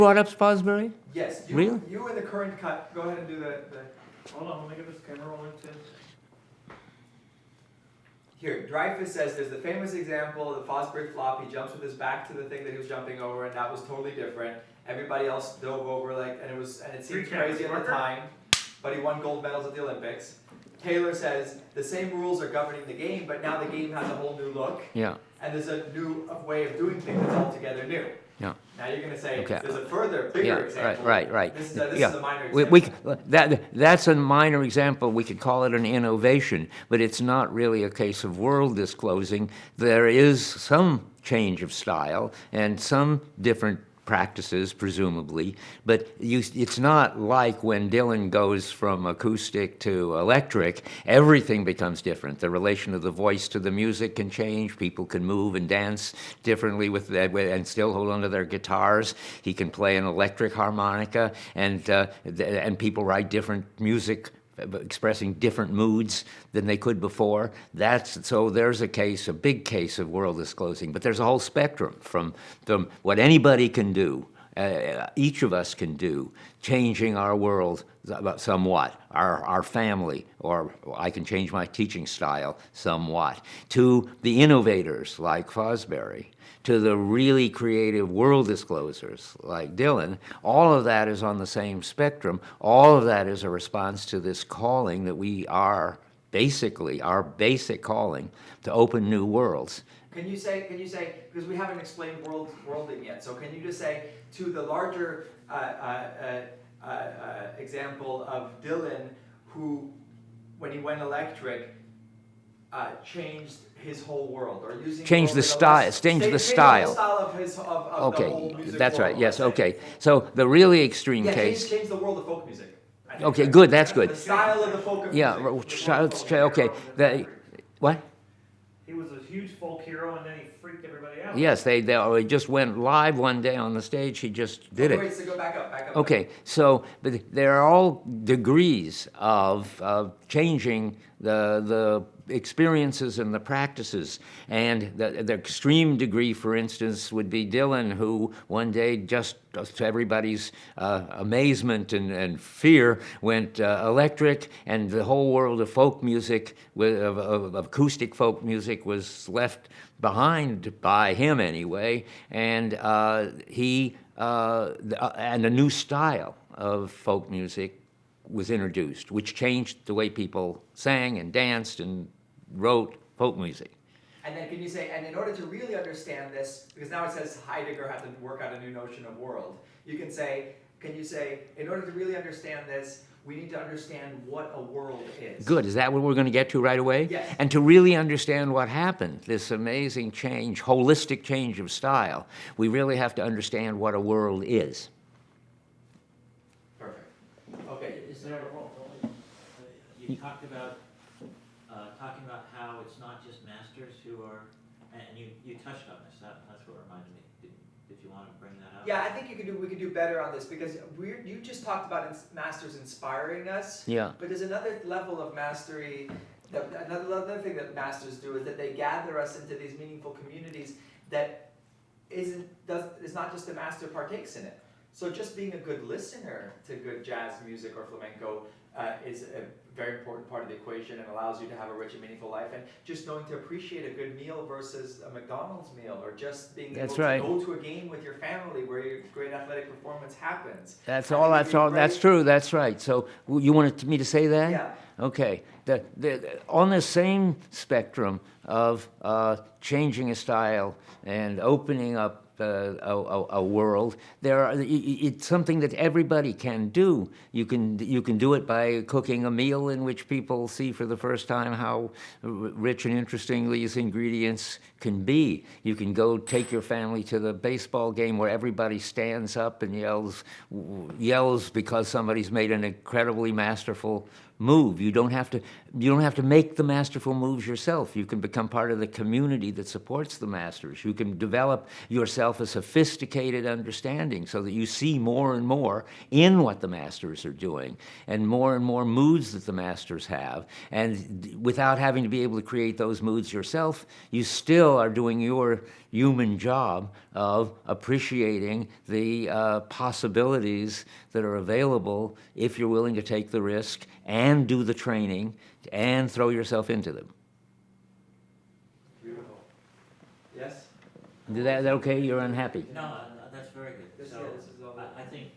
Brought up Fosbury? Yes, Really? you in the current cut, go ahead and do the Hold on, let me get this camera rolling too. here, Dreyfus says there's the famous example of the Fosbury flop, he jumps with his back to the thing that he was jumping over, and that was totally different. Everybody else dove over, and it seemed crazy at the time, but he won gold medals at the Olympics. Taylor says the same rules are governing the game, but now the game has a whole new look. Yeah. And there's a new way of doing things that's altogether new. Yeah. Now you're going to say Okay. there's a further, bigger example. Right. This is a minor example. That's a minor example. We could call it an innovation, but it's not really a case of world disclosing. There is some change of style and some different practices, presumably, but it's not like when Dylan goes from acoustic to electric, everything becomes different. The relation of the voice to the music can change. People can move and dance differently with that, and still hold onto their guitars. He can play an electric harmonica, and people write different music expressing different moods than they could before. So there's a big case of world disclosing, but there's a whole spectrum from what anybody can do, each of us can do, changing our world somewhat, our family, or I can change my teaching style somewhat, to the innovators like Fosbury, to the really creative world disclosers like Dylan. All of that is on the same spectrum. All of that is a response to this calling that we are, basically, our basic calling to open new worlds. Can you say, because we haven't explained worlding yet, so can you just say, to the larger example of Dylan, who, when he went electric, changed his whole world, or using change the style. Change the style. Of his of Okay, the whole music that's world, right. Yes. let's say. Okay. So the really extreme case. Change the world of folk music. I think, Okay. right? Good. That's good. The style of the folk of Yeah. music. Okay. What? He was a huge folk hero, and then he freaked everybody out. Yes. They just went live one day on the stage. He just did it. Wait, so go back up. Okay, so but there are all degrees of changing the experiences and the practices, and the extreme degree, for instance, would be Dylan, who one day, just to everybody's amazement and fear, went electric, and the whole world of folk music, of acoustic folk music, was left behind by him anyway, and and a new style of folk music was introduced, which changed the way people sang and danced and wrote folk music. And then can you say, and in order to really understand this, because now it says Heidegger had to work out a new notion of world, can you say, in order to really understand this, we need to understand what a world is. Good. Is that what we're going to get to right away? Yes. And to really understand what happened, this amazing change, holistic change of style, we really have to understand what a world is. Perfect. Okay. Is there, you talked about talking about how it's not just masters who are, and you touched on this. That's what reminded me. Did you want to bring that up? Yeah, I think we could do better on this, because you just talked about masters inspiring us. Yeah. But there's another level of mastery. Another thing that masters do is that they gather us into these meaningful communities that is not just the master partakes in it. So just being a good listener to good jazz music or flamenco is a very important part of the equation, and allows you to have a rich and meaningful life. And just knowing to appreciate a good meal versus a McDonald's meal, or just being able to go to a game with your family where your great athletic performance happens. That's true. That's right. So you wanted me to say that? Yeah. Okay. On the same spectrum of changing a style and opening up a world, it's something that everybody can do. You can do it by cooking a meal in which people see for the first time how rich and interesting these ingredients can be. You can go take your family to the baseball game where everybody stands up and yells because somebody's made an incredibly masterful move. You don't have to make the masterful moves yourself. You can become part of the community that supports the masters. You can develop yourself a sophisticated understanding so that you see more and more in what the masters are doing, and more moods that the masters have. And without having to be able to create those moods yourself, you still are doing your human job of appreciating the possibilities that are available if you're willing to take the risk and do the training and throw yourself into them. Beautiful. Yes? Is that okay? You're unhappy? No, that's very good. This, So, yeah, this is all. I think,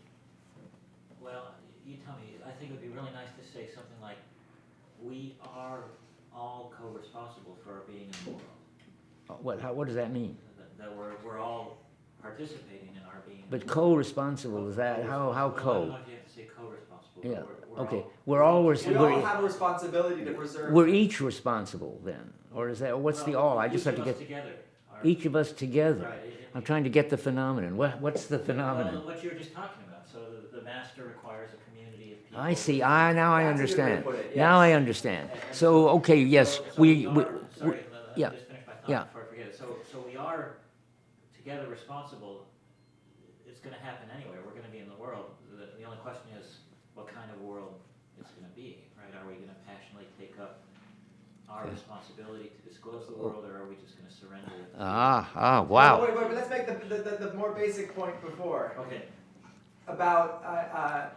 well, you tell me, I think it would be really nice to say something like, we are all co-responsible for our being in the world. What does that mean? That we're all participating in our being in the But world. co-responsible, is that, how Well, I don't co? know if you have to say co-responsible. but Yeah, we're okay. all- We're all, We all have a responsibility to preserve. we're each responsible then, or is that, what's the all? I just have to Each of us get, together. each of us together. Right. I'm trying to get the phenomenon. What's the Well, phenomenon? what you were just talking about, so the master requires a community of people. I see, now I That's a good way to understand. put it, Now yes. I understand. So, okay, yes, So we, are, we, sorry, yeah, let me just finish my thought yeah. before I forget it. So we are together responsible. It's gonna happen anyway. We're gonna be in the world. The only question is what kind of world it's gonna be, right? Are we gonna passionately take up our responsibility to disclose the world, or are we just gonna surrender it? Wow. Wait, but let's make the more basic point before. Okay. About